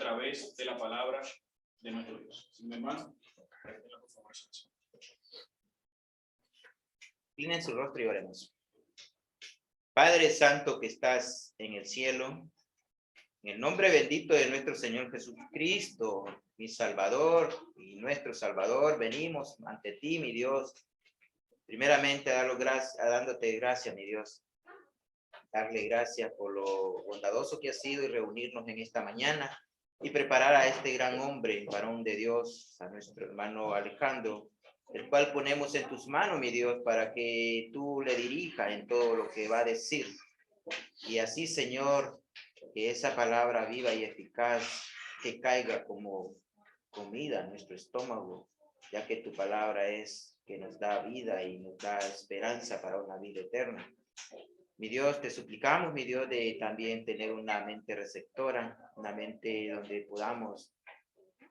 través de la palabra de nuestro Dios. Sin más, por favor. Inclinen su rostro y oremos. Padre Santo que estás en el cielo, en el nombre bendito de nuestro Señor Jesucristo, mi Salvador y nuestro Salvador, venimos ante ti, mi Dios, primeramente dándote gracias, mi Dios, darle gracias por lo bondadoso que ha sido y reunirnos en esta mañana y preparar a este gran hombre, varón de Dios, a nuestro hermano Alejandro, el cual ponemos en tus manos, mi Dios, para que tú le dirijas en todo lo que va a decir. Y así, Señor, que esa palabra viva y eficaz que caiga como comida en nuestro estómago, ya que tu palabra es que nos da vida y nos da esperanza para una vida eterna. Mi Dios, te suplicamos, mi Dios, de también tener una mente receptora, una mente donde podamos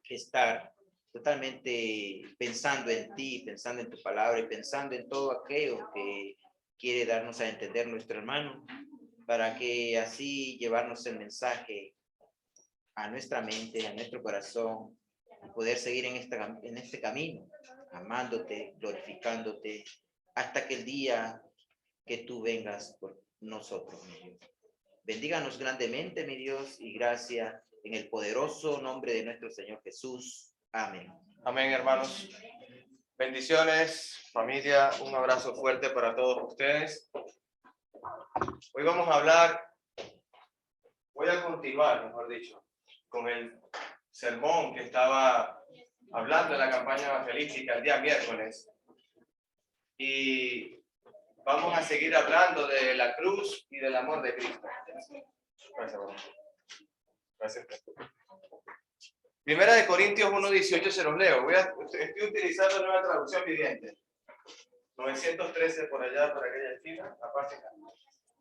estar totalmente pensando en ti, pensando en tu palabra y pensando en todo aquello que quiere darnos a entender nuestro hermano, para que así llevarnos el mensaje a nuestra mente, a nuestro corazón, y poder seguir en este camino, amándote, glorificándote, hasta que el día que tú vengas por nosotros, mi Dios. Bendíganos grandemente, mi Dios, y gracias en el poderoso nombre de nuestro Señor Jesús. Amén. Amén, hermanos. Bendiciones, familia. Un abrazo fuerte para todos ustedes. Hoy vamos a voy a continuar, mejor dicho, con el sermón que estaba hablando en la campaña evangelística el día miércoles. Y vamos a seguir hablando de la cruz y del amor de Cristo. Gracias, gracias. Primera de Corintios 1:18 se los leo. Estoy utilizando nueva traducción viviente. 913 por allá, por aquella esquina, aparte.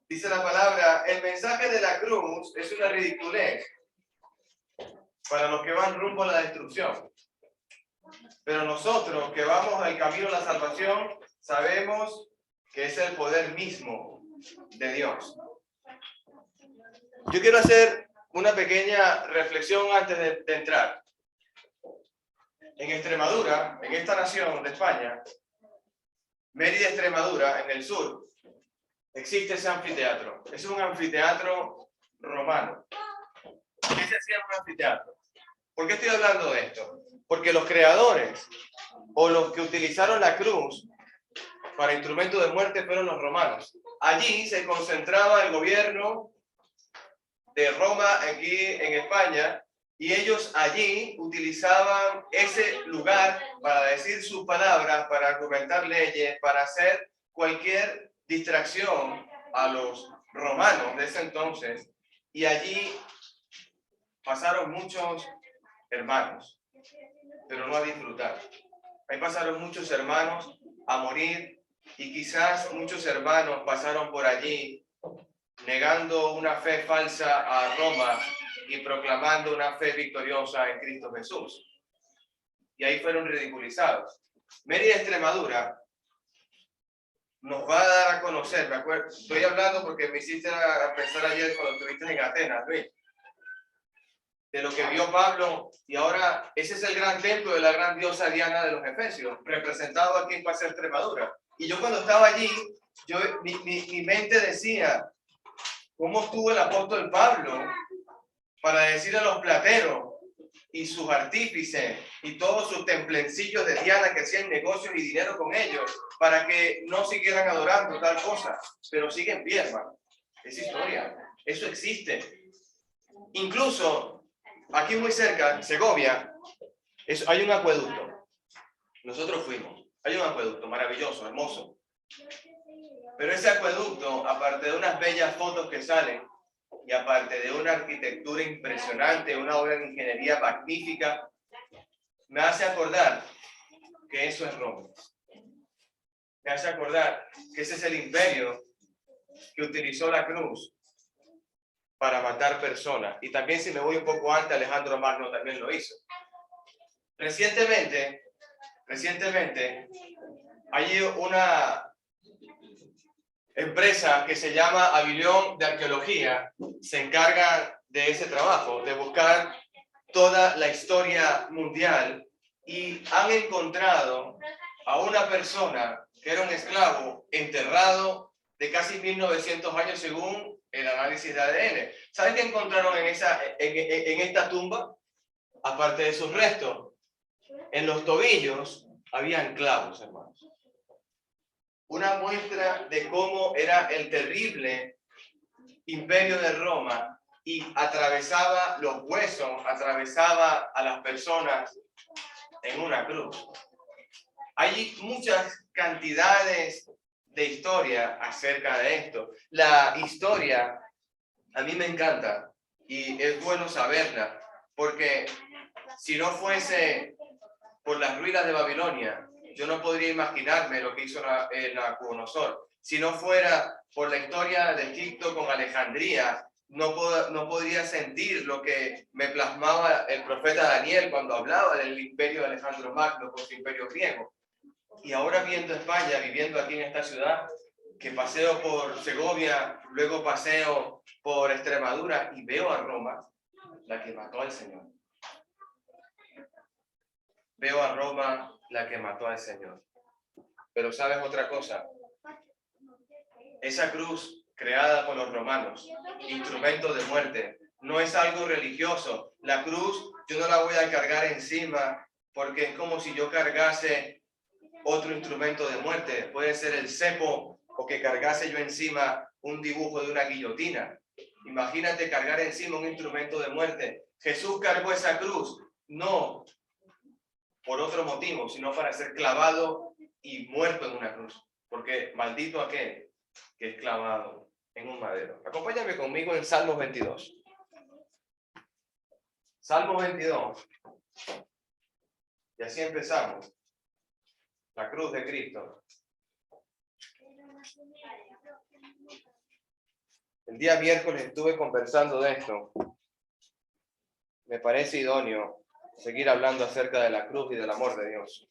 Dice la palabra: el mensaje de la cruz es una ridiculez para los que van rumbo a la destrucción. Pero nosotros que vamos al camino de la salvación, sabemos que es el poder mismo de Dios. Yo quiero hacer una pequeña reflexión antes de entrar. En Extremadura, en esta nación de España, Mérida, Extremadura, en el sur, existe ese anfiteatro. Es un anfiteatro romano. ¿Qué se hacía en un anfiteatro? ¿Por qué estoy hablando de esto? Porque los creadores o los que utilizaron la cruz para instrumento de muerte fueron los romanos. Allí se concentraba el gobierno de Roma aquí en España, y ellos allí utilizaban ese lugar para decir sus palabras, para argumentar leyes, para hacer cualquier distracción a los romanos de ese entonces, y allí pasaron muchos hermanos, pero no a disfrutar. Ahí pasaron muchos hermanos a morir, y quizás muchos hermanos pasaron por allí negando una fe falsa a Roma y proclamando una fe victoriosa en Cristo Jesús. Y ahí fueron ridiculizados. Mérida, Extremadura, nos va a dar a conocer, me acuerdo, estoy hablando porque me hiciste a pensar ayer cuando estuviste en Atenas, Luis, de lo que vio Pablo, y ahora ese es el gran templo de la gran diosa Diana de los Efesios, representado aquí en Paseo Extremadura. Y yo cuando estaba allí, mi mente decía, ¿cómo estuvo el apóstol Pablo para decir a los plateros y sus artífices y todos sus templencillos de Diana que hacían negocios y dinero con ellos para que no siguieran adorando tal cosa? Pero siguen pie, hermano. Es historia. Eso existe. Incluso aquí muy cerca, en Segovia, hay un acueducto. Nosotros fuimos. Hay un acueducto maravilloso, hermoso. Pero ese acueducto, aparte de unas bellas fotos que salen, y aparte de una arquitectura impresionante, una obra de ingeniería magnífica, me hace acordar que eso es Roma. Me hace acordar que ese es el imperio que utilizó la cruz para matar personas. Y también, si me voy un poco antes, Alejandro Magno también lo hizo. Recientemente, hay una empresa que se llama Avilión de Arqueología, se encarga de ese trabajo, de buscar toda la historia mundial y han encontrado a una persona que era un esclavo enterrado de casi 1900 años según el análisis de ADN. ¿Saben qué encontraron en esta tumba? Aparte de sus restos, en los tobillos habían clavos, hermanos. Una muestra de cómo era el terrible imperio de Roma y atravesaba los huesos, atravesaba a las personas en una cruz. Hay muchas cantidades de historia acerca de esto. La historia a mí me encanta y es bueno saberla, porque si no fuese por las ruinas de Babilonia, yo no podría imaginarme lo que hizo Nabucodonosor. Si no fuera por la historia de Egipto con Alejandría, no podría sentir lo que me plasmaba el profeta Daniel cuando hablaba del imperio de Alejandro Magno con su imperio griego. Y ahora viendo España, viviendo aquí en esta ciudad, que paseo por Segovia, luego paseo por Extremadura y veo a Roma, la que mató al Señor. Veo a Roma, la que mató al Señor. Pero ¿sabes otra cosa? Esa cruz creada por los romanos, instrumento de muerte, no es algo religioso. La cruz yo no la voy a cargar encima porque es como si yo cargase otro instrumento de muerte. Puede ser el cepo o que cargase yo encima un dibujo de una guillotina. Imagínate cargar encima un instrumento de muerte. Jesús cargó esa cruz, no por otro motivo, sino para ser clavado y muerto en una cruz. Porque maldito aquel que es clavado en un madero. Acompáñame conmigo en Salmos 22. Salmos 22. Y así empezamos. La cruz de Cristo. El día miércoles estuve conversando de esto. Me parece idóneo seguir hablando acerca de la cruz y del amor de Dios.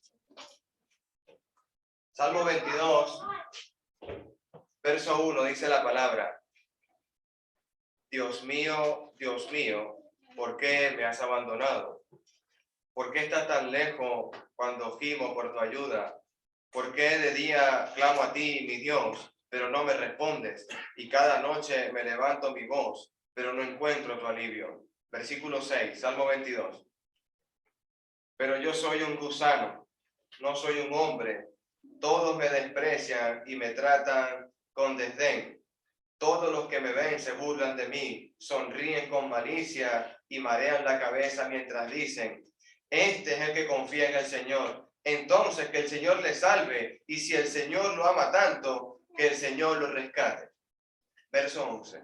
Salmo 22, verso 1, dice la palabra: Dios mío, ¿por qué me has abandonado? ¿Por qué estás tan lejos cuando gimo por tu ayuda? ¿Por qué de día clamo a ti, mi Dios, pero no me respondes? Y cada noche me levanto mi voz, pero no encuentro tu alivio. Versículo 6, Salmo 22. Pero yo soy un gusano, no soy un hombre. Todos me desprecian y me tratan con desdén. Todos los que me ven se burlan de mí, sonríen con malicia y marean la cabeza mientras dicen: este es el que confía en el Señor. Entonces que el Señor le salve, y si el Señor lo ama tanto, que el Señor lo rescate. Verso 11.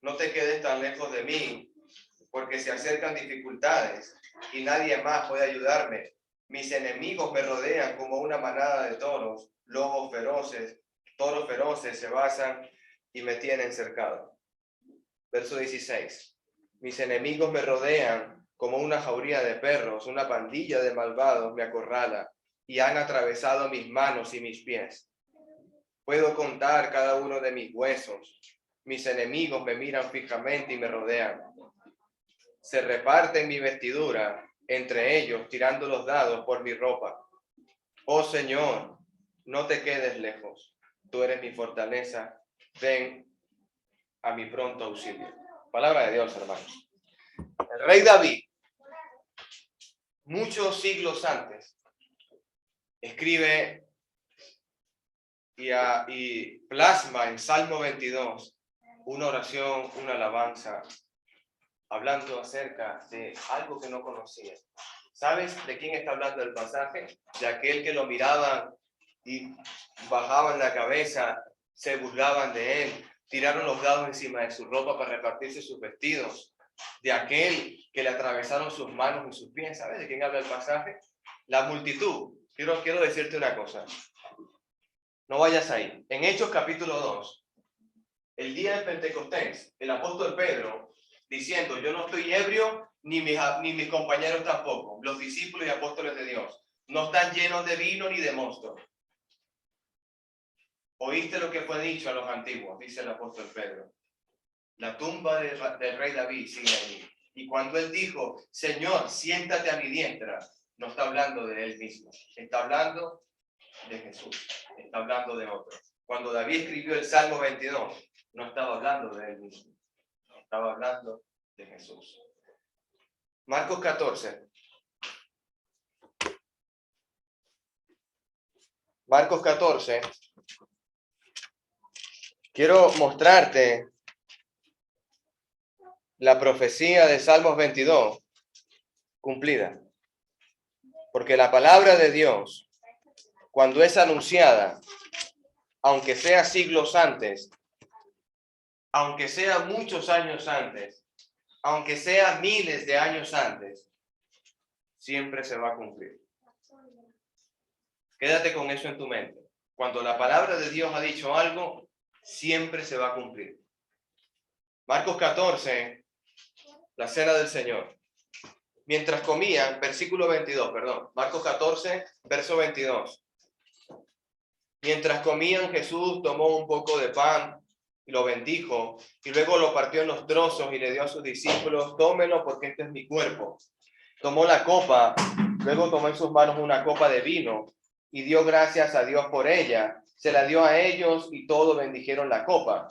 No te quedes tan lejos de mí, porque se acercan dificultades y nadie más puede ayudarme. Mis enemigos me rodean como una manada de toros, toros feroces se basan y me tienen cercado. Verso 16. Mis enemigos me rodean como una jauría de perros, una pandilla de malvados me acorrala y han atravesado mis manos y mis pies. Puedo contar cada uno de mis huesos. Mis enemigos me miran fijamente y me rodean. Se reparten mi vestidura entre ellos, tirando los dados por mi ropa. Oh Señor, no te quedes lejos. Tú eres mi fortaleza. Ven a mi pronto auxilio. Palabra de Dios, hermanos. El rey David, muchos siglos antes, escribe y plasma en Salmo 22 una oración, una alabanza, hablando acerca de algo que no conocía. ¿Sabes de quién está hablando el pasaje? De aquel que lo miraban y bajaban la cabeza, se burlaban de él, tiraron los dados encima de su ropa para repartirse sus vestidos. De aquel que le atravesaron sus manos y sus pies. ¿Sabes de quién habla el pasaje? La multitud. Quiero decirte una cosa. No vayas ahí. En Hechos capítulo 2, el día de Pentecostés, el apóstol Pedro, diciendo: yo no estoy ebrio, ni mis compañeros tampoco, los discípulos y apóstoles de Dios, no están llenos de vino ni de mosto. Oíste lo que fue dicho a los antiguos, dice el apóstol Pedro. La tumba del rey David sigue allí. Y cuando él dijo, Señor, siéntate a mi diestra, no está hablando de él mismo, está hablando de Jesús, está hablando de otro. Cuando David escribió el Salmo 22, no estaba hablando de él mismo, estaba hablando de Jesús. Marcos 14. Marcos 14. Quiero mostrarte la profecía de Salmos 22 cumplida. Porque la palabra de Dios, cuando es anunciada, aunque sea siglos antes, aunque sea muchos años antes, aunque sea miles de años antes, siempre se va a cumplir. Quédate con eso en tu mente. Cuando la palabra de Dios ha dicho algo, siempre se va a cumplir. Marcos 14, la cena del Señor. Mientras comían, versículo 22, perdón, Marcos 14, verso 22. Mientras comían, Jesús tomó un poco de pan y lo bendijo, y luego lo partió en los trozos y le dio a sus discípulos, tómenlo porque este es mi cuerpo. Tomó la copa, luego tomó en sus manos una copa de vino y dio gracias a Dios por ella. Se la dio a ellos y todos bendijeron la copa.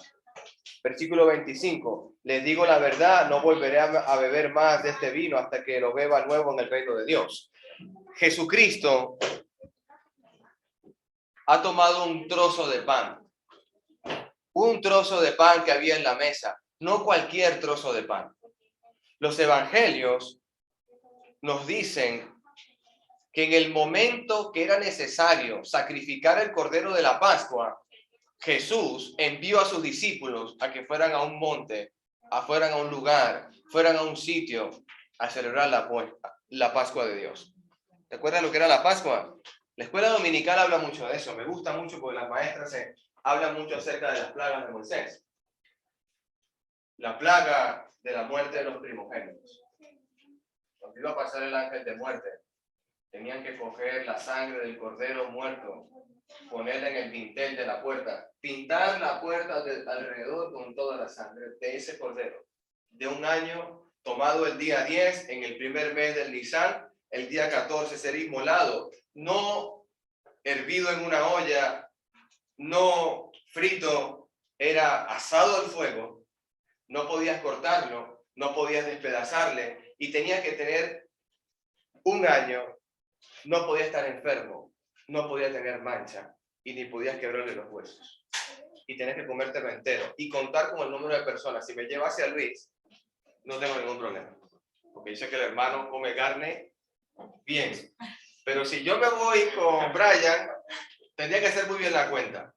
Versículo 25. Les digo la verdad, no volveré a beber más de este vino hasta que lo beba nuevo en el reino de Dios. Jesucristo ha tomado un trozo de pan. Un trozo de pan que había en la mesa. No cualquier trozo de pan. Los evangelios nos dicen que en el momento que era necesario sacrificar el cordero de la Pascua, Jesús envió a sus discípulos a que fueran a un monte, fueran a un lugar, fueran a un sitio a celebrar la Pascua de Dios. ¿Recuerdan lo que era la Pascua? La escuela dominical habla mucho de eso. Me gusta mucho porque las maestras hablan mucho acerca de las plagas de Moisés. La plaga de la muerte de los primogénitos. Cuando iba a pasar el ángel de muerte, tenían que coger la sangre del cordero muerto, ponerla en el dintel de la puerta, pintar la puerta alrededor con toda la sangre de ese cordero, de un año, tomado el día 10, en el primer mes del Nisan, el día 14 sería inmolado, no hervido en una olla, no frito, era asado al fuego, no podías cortarlo, no podías despedazarle, y tenía que tener un año, no podía estar enfermo, no podía tener mancha, y ni podías quebrarle los huesos. Y tenés que comértelo entero, y contar con el número de personas. Si me llevase a Luis, no tengo ningún problema, porque dice que el hermano come carne bien. Pero si yo me voy con Brian, tendría que hacer muy bien la cuenta.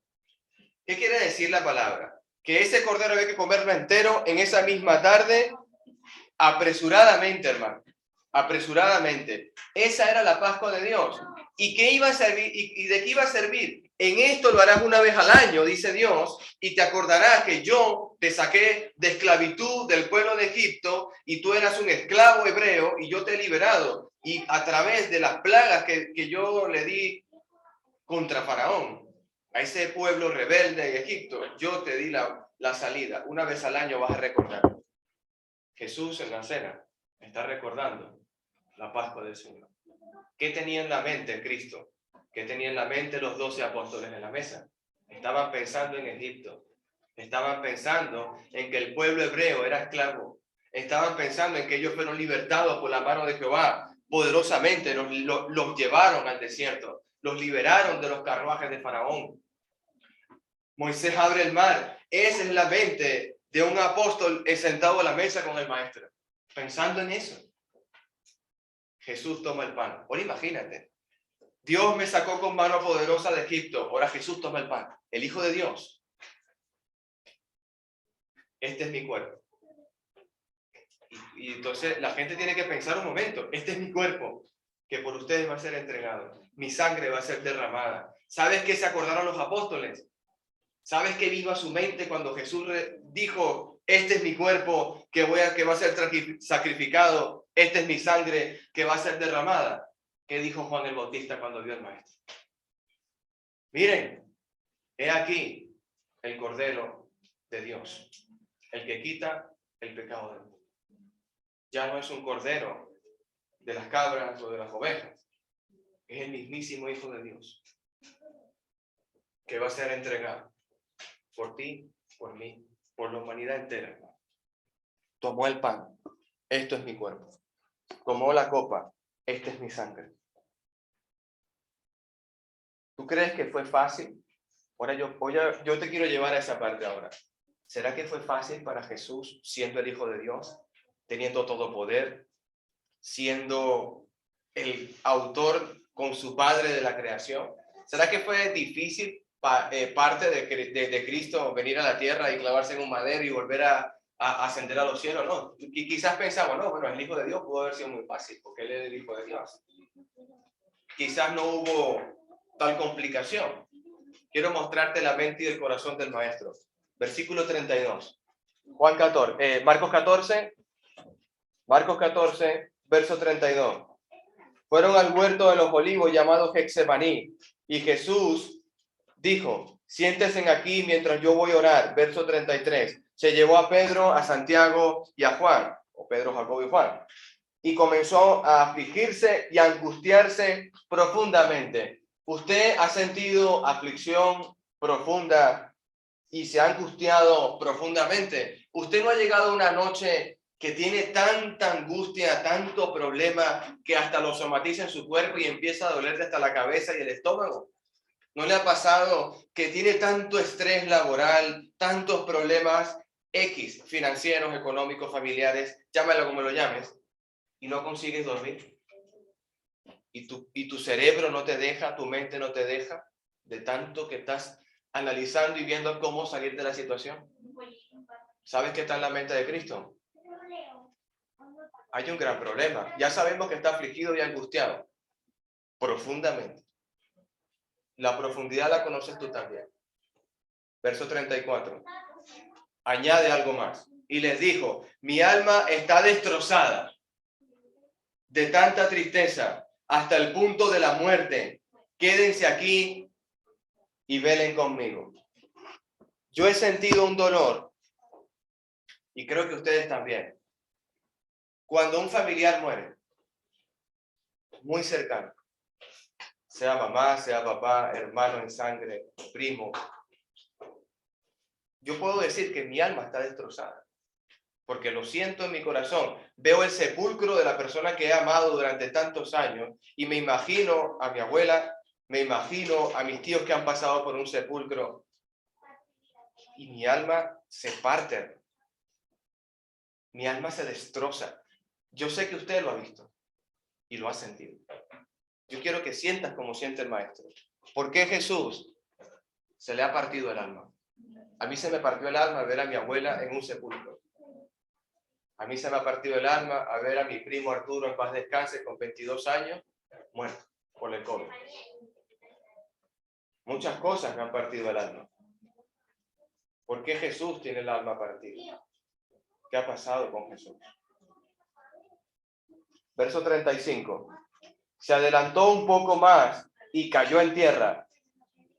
¿Qué quiere decir la palabra? Que ese cordero había que comerlo entero en esa misma tarde, apresuradamente, hermano. Apresuradamente. Esa era la Pascua de Dios. ¿Y qué iba a servir? ¿Y de qué iba a servir? En esto lo harás una vez al año, dice Dios, y te acordarás que yo te saqué de esclavitud del pueblo de Egipto y tú eras un esclavo hebreo y yo te he liberado. Y a través de las plagas que yo le di contra Faraón, a ese pueblo rebelde de Egipto, yo te di la salida. Una vez al año vas a recordar. Jesús en la cena está recordando la Pascua del Señor. ¿Qué tenía en la mente Cristo? ¿Qué tenía en la mente los 12 apóstoles en la mesa? Estaban pensando en Egipto. Estaban pensando en que el pueblo hebreo era esclavo. Estaban pensando en que ellos fueron libertados por la mano de Jehová. Poderosamente los llevaron al desierto. Los liberaron de los carruajes de Faraón. Moisés abre el mar. Esa es la mente de un apóstol sentado a la mesa con el maestro. Pensando en eso. Jesús toma el pan. Ahora imagínate. Dios me sacó con mano poderosa de Egipto. Ahora Jesús toma el pan. El Hijo de Dios. Este es mi cuerpo. Y entonces la gente tiene que pensar un momento. Este es mi cuerpo que por ustedes va a ser entregado. Mi sangre va a ser derramada. ¿Sabes qué se acordaron los apóstoles? ¿Sabes qué vino a su mente cuando Jesús dijo, este es mi cuerpo que va a ser sacrificado, esta es mi sangre que va a ser derramada? ¿Qué dijo Juan el Bautista cuando vio al maestro? Miren, he aquí el Cordero de Dios, el que quita el pecado del mundo. ya no es un cordero de las cabras o de las ovejas. Es el mismísimo Hijo de Dios que va a ser entregado por ti, por mí, por la humanidad entera. Tomó el pan, esto es mi cuerpo. Tomó la copa, esta es mi sangre. ¿Tú crees que fue fácil? Ahora yo te quiero llevar a esa parte ahora. ¿Será que fue fácil para Jesús, siendo el Hijo de Dios, teniendo todo poder, siendo el autor con su Padre de la creación? ¿Será que fue difícil parte de Cristo venir a la tierra y clavarse en un madero y volver a ascender a los cielos? No, y quizás pensamos, no, bueno, el Hijo de Dios pudo haber sido muy fácil, porque Él es el Hijo de Dios. Quizás no hubo tal complicación. Quiero mostrarte la mente y el corazón del Maestro. Versículo 32. Marcos 14, verso 32. Fueron al huerto de los olivos llamado Getsemaní, y Jesús dijo, siéntense aquí mientras yo voy a orar. Verso 33. Se llevó a Pedro, a Santiago y a Juan, o Pedro, Jacobo y Juan, y comenzó a afligirse y a angustiarse profundamente. ¿Usted ha sentido aflicción profunda y se ha angustiado profundamente? ¿Usted no ha llegado a una noche que tiene tanta angustia, tanto problema, que hasta lo somatiza en su cuerpo y empieza a dolerle hasta la cabeza y el estómago? ¿No le ha pasado que tiene tanto estrés laboral, tantos problemas X, financieros, económicos, familiares, llámalo como lo llames, y no consigues dormir? Y tu cerebro no te deja, tu mente no te deja, de tanto que estás analizando y viendo cómo salir de la situación. ¿Sabes qué está en la mente de Cristo? Hay un gran problema. Ya sabemos que está afligido y angustiado profundamente. La profundidad la conoces tú también. Verso 34. Añade algo más. Y les dijo, mi alma está destrozada de tanta tristeza hasta el punto de la muerte. Quédense aquí y velen conmigo. Yo he sentido un dolor, y creo que ustedes también, cuando un familiar muere, muy cercano, sea mamá, sea papá, hermano en sangre, primo. Yo puedo decir que mi alma está destrozada, porque lo siento en mi corazón. Veo el sepulcro de la persona que he amado durante tantos años y me imagino a mi abuela, me imagino a mis tíos que han pasado por un sepulcro y mi alma se parte. Mi alma se destroza. Yo sé que usted lo ha visto y lo ha sentido. Yo quiero que sientas como siente el Maestro. ¿Por qué Jesús se le ha partido el alma? A mí se me partió el alma ver a mi abuela en un sepulcro. A mí se me ha partido el alma a ver a mi primo Arturo en paz descanse con 22 años, muerto por el COVID. Muchas cosas me han partido el alma. ¿Por qué Jesús tiene el alma partida? ¿Qué ha pasado con Jesús? Verso 35. Se adelantó un poco más y cayó en tierra.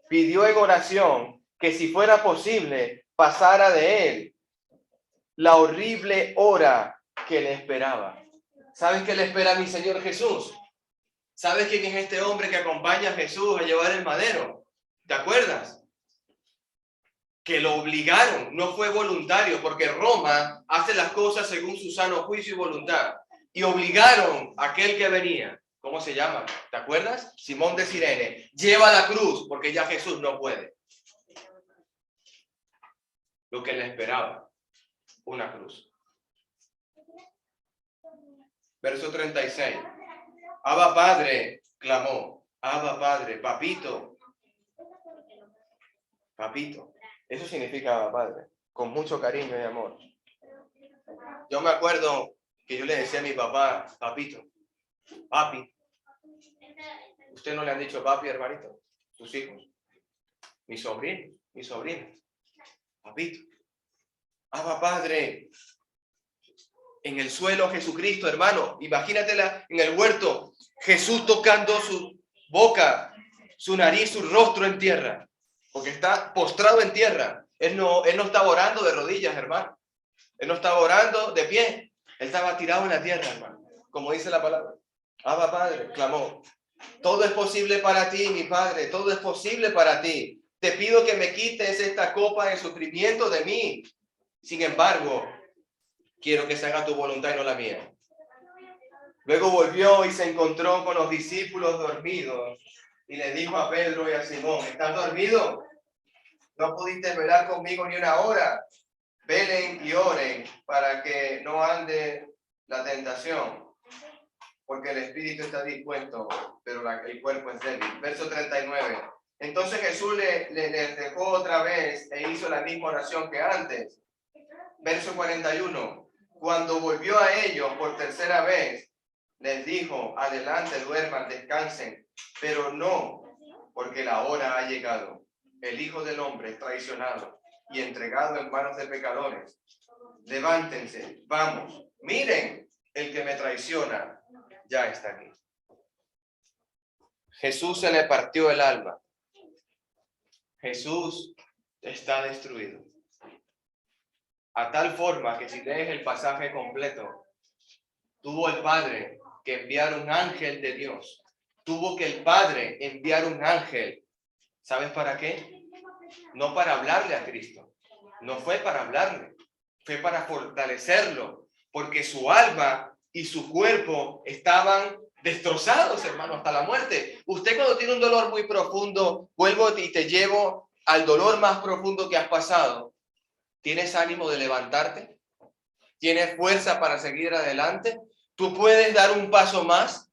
Pidió en oración que si fuera posible pasara de él la horrible hora que le esperaba. ¿Sabes qué le espera a mi Señor Jesús? ¿Sabes quién es este hombre que acompaña a Jesús a llevar el madero? ¿Te acuerdas? Que lo obligaron, no fue voluntario, porque Roma hace las cosas según su sano juicio y voluntad. Y obligaron a aquel que venía. ¿Cómo se llama? ¿Te acuerdas? Simón de Cirene. Lleva la cruz, porque ya Jesús no puede. Lo que le esperaba, una cruz. Verso 36. Abba Padre, clamó. Abba Padre, papito. Papito. Eso significa Abba Padre, con mucho cariño y amor. Yo me acuerdo que yo le decía a mi papá, papito, papi. ¿Usted no le han dicho papi, hermanito? Sus hijos. Mi sobrino, mi sobrina. Papito. Abba Padre. En el suelo Jesucristo, hermano. Imagínatela en el huerto. Jesús tocando su boca, su nariz, su rostro en tierra. Porque está postrado en tierra. Él no estaba orando de rodillas, hermano. Él no estaba orando de pie. Él estaba tirado en la tierra, hermano. Como dice la palabra. Abba, Padre, clamó. Todo es posible para ti, mi Padre. Todo es posible para ti. Te pido que me quites esta copa de sufrimiento de mí. Sin embargo, quiero que se haga tu voluntad y no la mía. Luego volvió y se encontró con los discípulos dormidos y le dijo a Pedro y a Simón, ¿estás dormido? ¿No pudiste velar conmigo ni una hora? Velen y oren para que no ande la tentación, porque el espíritu está dispuesto, pero el cuerpo es débil. Verso 39. Entonces Jesús les dejó otra vez e hizo la misma oración que antes. Verso 41. Cuando volvió a ellos por tercera vez, les dijo, adelante, duerman, descansen, pero no, porque la hora ha llegado. El Hijo del Hombre es traicionado y entregado en manos de pecadores. Levántense, vamos, miren, el que me traiciona ya está aquí. Jesús se le partió el alma. Jesús está destruido. A tal forma que si lees el pasaje completo, tuvo el Padre que enviar un ángel de Dios. Tuvo que el Padre enviar un ángel. ¿Sabes para qué? No para hablarle a Cristo. No fue para hablarle. Fue para fortalecerlo. Porque su alma y su cuerpo estaban destrozados, hermano, hasta la muerte. Usted cuando tiene un dolor muy profundo, vuelvo y te llevo al dolor más profundo que has pasado. ¿Tienes ánimo de levantarte? ¿Tienes fuerza para seguir adelante? ¿Tú puedes dar un paso más?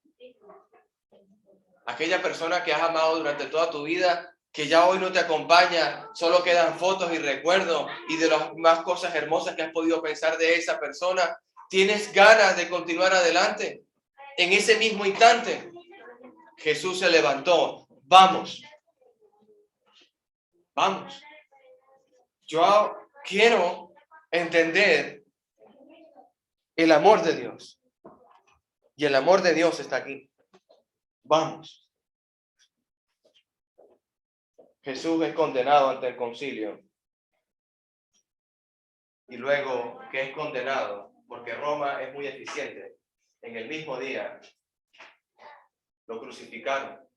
Aquella persona que has amado durante toda tu vida, que ya hoy no te acompaña, solo quedan fotos y recuerdos y de las más cosas hermosas que has podido pensar de esa persona. ¿Tienes ganas de continuar adelante? En ese mismo instante, Jesús se levantó. Vamos. Vamos. Yo quiero entender el amor de Dios. Y el amor de Dios está aquí. Vamos. Jesús es condenado ante el concilio. Y luego que es condenado, porque Roma es muy eficiente, en el mismo día lo crucificaron,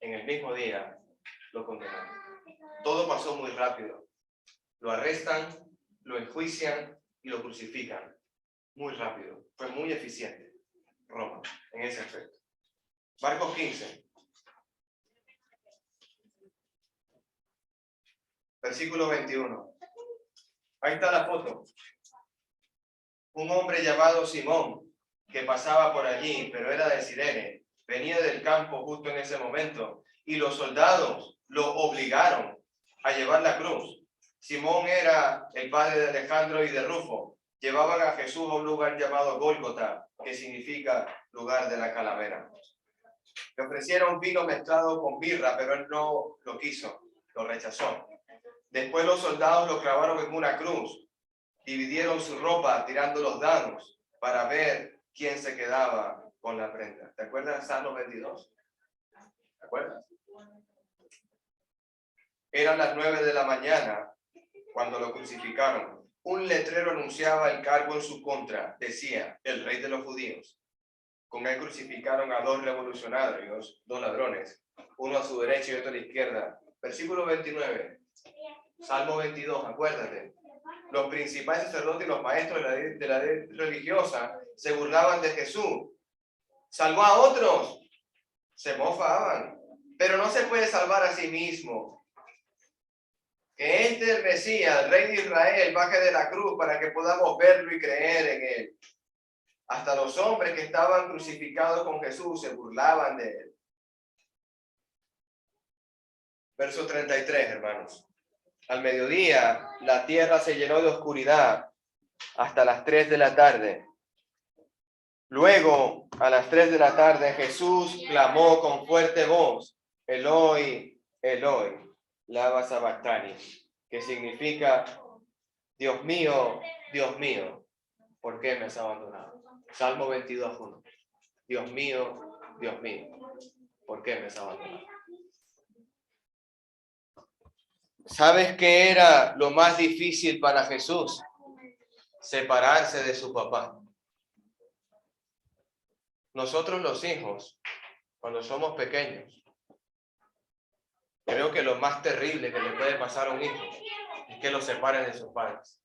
en el mismo día lo condenaron. Todo pasó muy rápido. Lo arrestan, lo enjuician y lo crucifican. Muy rápido. Fue muy eficiente Roma en ese aspecto. Marcos 15. Versículo 21. Ahí está la foto. Un hombre llamado Simón, que pasaba por allí, pero era de Cirene, venía del campo justo en ese momento, y los soldados lo obligaron a llevar la cruz. Simón era el padre de Alejandro y de Rufo. Llevaban a Jesús a un lugar llamado Gólgota, que significa lugar de la calavera. Le ofrecieron vino mezclado con mirra, pero él no lo quiso, lo rechazó. Después los soldados lo clavaron en una cruz, dividieron su ropa tirando los dados para ver quién se quedaba con la prenda. ¿Te acuerdas de Salmo 22? ¿Te acuerdas? Eran las 9 de la mañana cuando lo crucificaron. Un letrero anunciaba el cargo en su contra. Decía, el rey de los judíos. Con él crucificaron a dos revolucionarios, dos ladrones, uno a su derecha y otro a la izquierda. Versículo 29. Salmo 22, acuérdate. Los principales sacerdotes y los maestros de la ley religiosa se burlaban de Jesús. Salvó a otros, se mofaban, pero no se puede salvar a sí mismo. Que el Mesías, el Rey de Israel, baje de la cruz para que podamos verlo y creer en él. Hasta los hombres que estaban crucificados con Jesús se burlaban de él. Verso 33, hermanos. Al mediodía, la tierra se llenó de oscuridad hasta las 3 de la tarde. Luego, a las 3 de la tarde, Jesús clamó con fuerte voz, Eloi, Eloi, lama sabactani, que significa, Dios mío, ¿por qué me has abandonado? Salmo 22:1. Dios mío, ¿por qué me has abandonado? ¿Sabes qué era lo más difícil para Jesús? Separarse de su papá. nosotros los hijos, cuando somos pequeños, creo que lo más terrible que le puede pasar a un hijo es que lo separen de sus padres.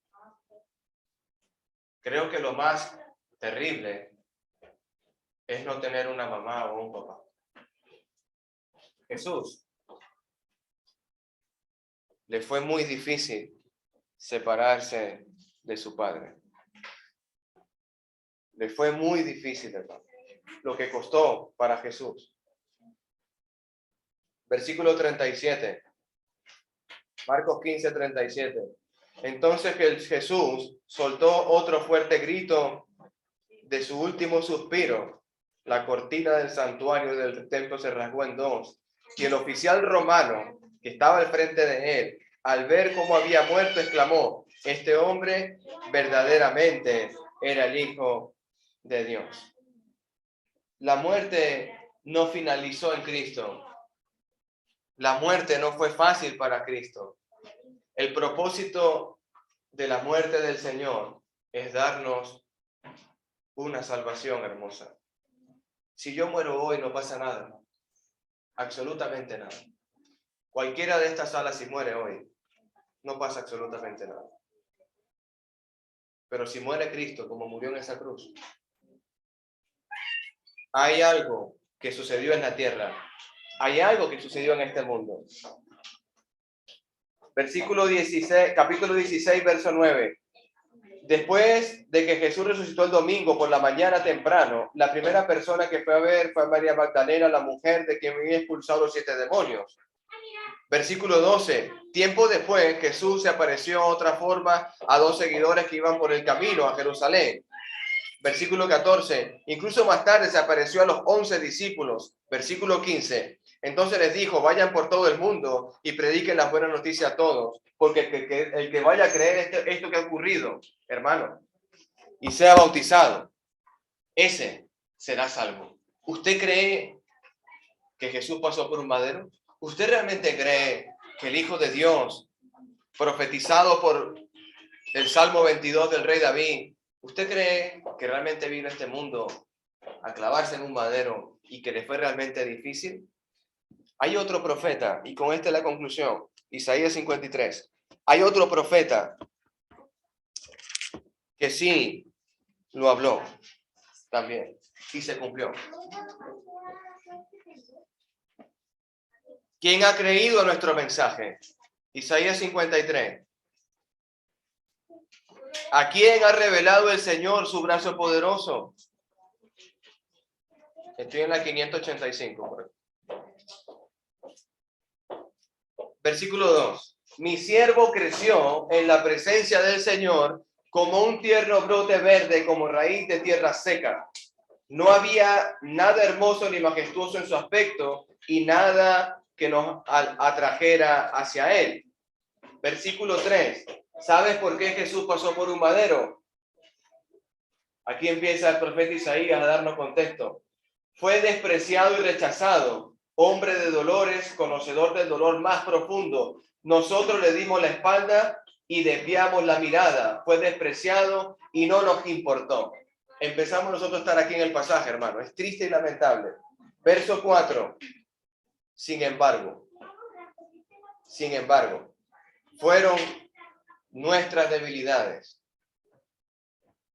Creo que lo más terrible es no tener una mamá o un papá. Jesús le fue muy difícil separarse de su padre. Le fue muy difícil, hermano, lo que costó para Jesús. Versículo 37. Marcos 15, 37. Entonces Jesús soltó otro fuerte grito de su último suspiro. La cortina del santuario del templo se rasgó en dos. Y el oficial romano que estaba al frente de él, al ver cómo había muerto, exclamó: este hombre verdaderamente era el Hijo de Dios. La muerte no finalizó en Cristo. La muerte no fue fácil para Cristo. El propósito de la muerte del Señor es darnos una salvación hermosa. Si yo muero hoy, no pasa nada. Absolutamente nada. Cualquiera de estas salas, si muere hoy, no pasa absolutamente nada. Pero si muere Cristo, como murió en esa cruz, hay algo que sucedió en la tierra. Hay algo que sucedió en este mundo. Versículo 16, capítulo 16, verso 9. Después de que Jesús resucitó el domingo por la mañana temprano, la primera persona que fue a ver fue María Magdalena, la mujer de quien había expulsado los 7 demonios. Versículo 12. Tiempo después, Jesús se apareció otra forma a 2 seguidores que iban por el camino a Jerusalén. Versículo 14. Incluso más tarde se apareció a los 11 discípulos. Versículo 15. Entonces les dijo: vayan por todo el mundo y prediquen las buenas noticias a todos, porque el que vaya a creer esto que ha ocurrido, hermano, y sea bautizado, ese será salvo. ¿Usted cree que Jesús pasó por un madero? ¿Usted realmente cree que el Hijo de Dios, profetizado por el Salmo 22 del rey David, usted cree que realmente vino a este mundo a clavarse en un madero y que le fue realmente difícil? Hay otro profeta, y con esta es la conclusión, Isaías 53. Hay otro profeta que sí lo habló también y se cumplió. ¿Quién ha creído a nuestro mensaje? Isaías 53. ¿A quién ha revelado el Señor su brazo poderoso? Estoy en la 585. Versículo 2. Mi siervo creció en la presencia del Señor como un tierno brote verde, como raíz de tierra seca. No había nada hermoso ni majestuoso en su aspecto y nada que nos atrajera hacia él. Versículo 3. ¿Sabes por qué Jesús pasó por un madero? Aquí empieza el profeta Isaías a darnos contexto. Fue despreciado y rechazado, hombre de dolores, conocedor del dolor más profundo. Nosotros le dimos la espalda y desviamos la mirada. Fue despreciado y no nos importó. Empezamos nosotros a estar aquí en el pasaje, hermano. Es triste y lamentable. Verso 4. Sin embargo, fueron nuestras debilidades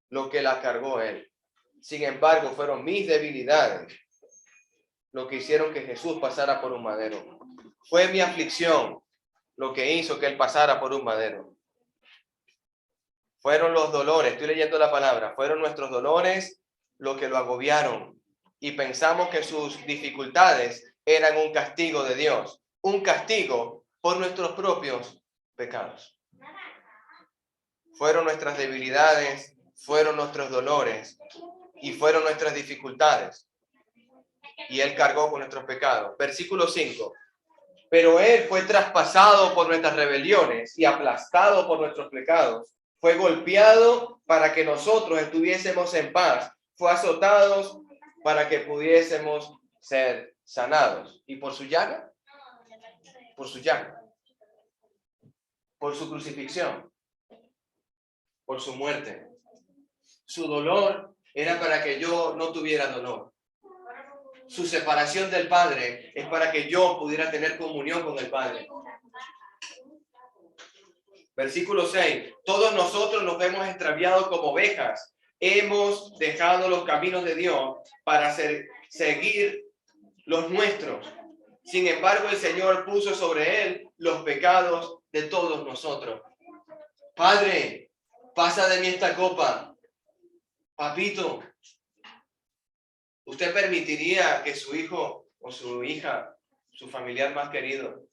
lo que la cargó él. Sin embargo, fueron mis debilidades lo que hicieron que Jesús pasara por un madero. Fue mi aflicción lo que hizo que él pasara por un madero. Fueron los dolores, estoy leyendo la palabra, fueron nuestros dolores lo que lo agobiaron. Y pensamos que sus dificultades eran un castigo de Dios, un castigo por nuestros propios pecados. Fueron nuestras debilidades, fueron nuestros dolores y fueron nuestras dificultades. Y él cargó con nuestros pecados. Versículo 5. Pero él fue traspasado por nuestras rebeliones y aplastado por nuestros pecados. Fue golpeado para que nosotros estuviésemos en paz. Fue azotado para que pudiésemos ser sanados. ¿Y por su llaga? Por su llaga. Por su crucifixión. Por su muerte. Su dolor era para que yo no tuviera dolor. su separación del Padre es para que yo pudiera tener comunión con el Padre. Versículo 6. Todos nosotros nos hemos extraviado como ovejas. Hemos dejado los caminos de Dios para seguir los nuestros. Sin embargo, el Señor puso sobre él los pecados de todos nosotros. Padre, pasa de mí esta copa. Papito, ¿usted permitiría que su hijo o su hija, su familiar más querido,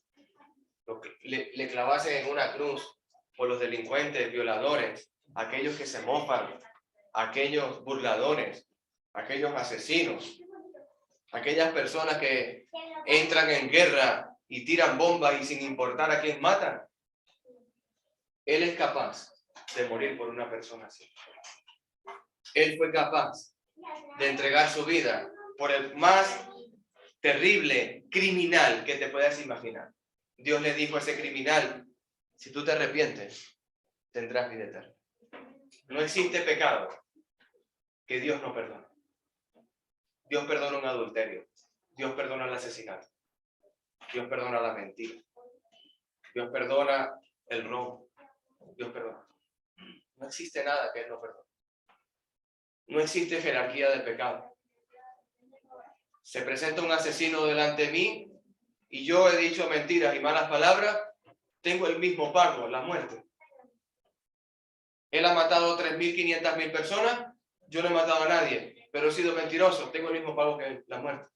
le clavasen en una cruz por los delincuentes, violadores, aquellos que se mofan, aquellos burladores, aquellos asesinos, aquellas personas que entran en guerra y tiran bombas y sin importar a quién matan? Él es capaz de morir por una persona así. Él fue capaz de entregar su vida por el más terrible criminal que te puedas imaginar. Dios le dijo a ese criminal: si tú te arrepientes, tendrás vida eterna. No existe pecado que Dios no perdone. Dios perdona un adulterio. Dios perdona el asesinato. Dios perdona la mentira. Dios perdona el robo. Dios perdona. No existe nada que Él no perdone. No existe jerarquía de pecado. Se presenta un asesino delante de mí y yo he dicho mentiras y malas palabras, tengo el mismo pago, la muerte. Él ha matado 3.500.000 personas, yo no he matado a nadie, pero he sido mentiroso, tengo el mismo pago que él, la muerte.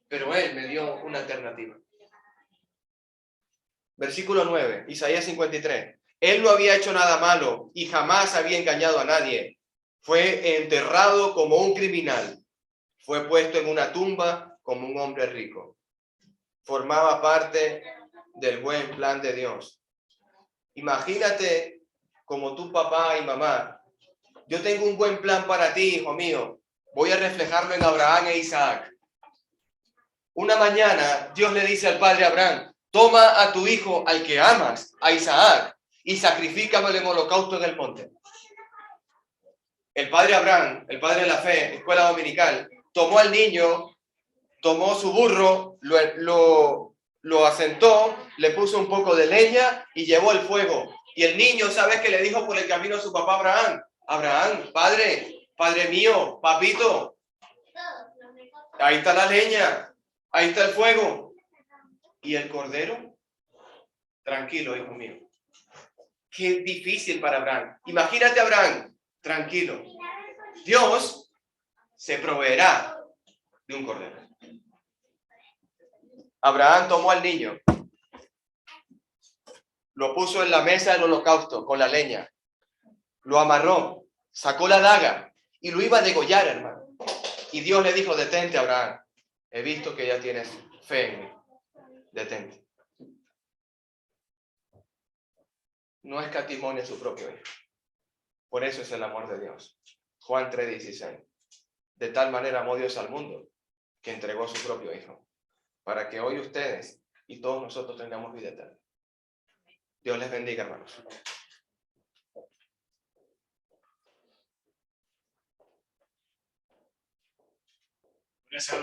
Pero Él me dio una alternativa. Versículo 9, Isaías 53. Él no había hecho nada malo y jamás había engañado a nadie. Fue enterrado como un criminal. Fue puesto en una tumba como un hombre rico. Formaba parte del buen plan de Dios. Imagínate como tu papá y mamá. Yo tengo un buen plan para ti, hijo mío. Voy a reflejarlo en Abraham e Isaac. Una mañana Dios le dice al padre Abraham: toma a tu hijo, al que amas, a Isaac, y sacrifícalo en holocausto en el monte. El padre Abraham, el padre de la fe, escuela dominical, tomó al niño, tomó su burro, lo asentó, le puso un poco de leña y llevó el fuego. Y el niño, ¿sabes qué le dijo por el camino a su papá Abraham? Abraham, padre mío, papito, ahí está la leña, ahí está el fuego. ¿Y el cordero? Tranquilo, hijo mío. Qué difícil para Abraham. Imagínate a Abraham, tranquilo. Dios se proveerá de un cordero. Abraham tomó al niño, lo puso en la mesa del holocausto con la leña, lo amarró, sacó la daga y lo iba a degollar, hermano. Y Dios le dijo: detente, Abraham. He visto que ya tienes fe en mí. Detente. No escatimó a su propio hijo. Por eso es el amor de Dios. Juan 3:16. De tal manera amó Dios al mundo que entregó a su propio hijo, para que hoy ustedes y todos nosotros tengamos vida eterna. Dios les bendiga, hermanos. Gracias.